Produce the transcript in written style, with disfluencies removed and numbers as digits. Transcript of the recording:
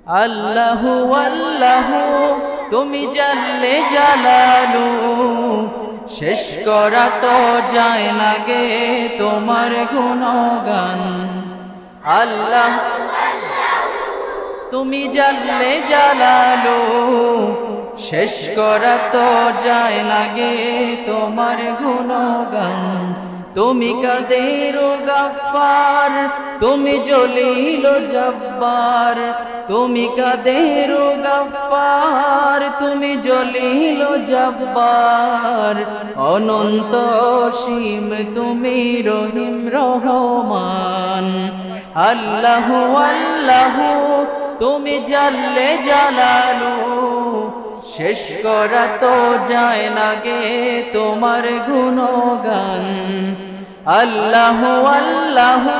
আল্লাহু আল্লাহু তুমি জাল্লে জালালু, শেষ করা তো যায় না গে তোমার গুণগান। আল্লাহ তুমি জাল্লে জালালু, শেষ করা তো যায় না গে তোমার গুণগান। তুমি কাদের গফফার, তুমি জলিল জব্বার, তুমি কাদের গফফার, তুমি জলিল জব্বার, অনন্ত অসীম তুমি রহিম রহমান। আল্লাহু আল্লাহু তুমি জাল্লে জালালু, শেষ করা তো যায় না গে তোমার গুণগান। আল্লাহু আল্লাহু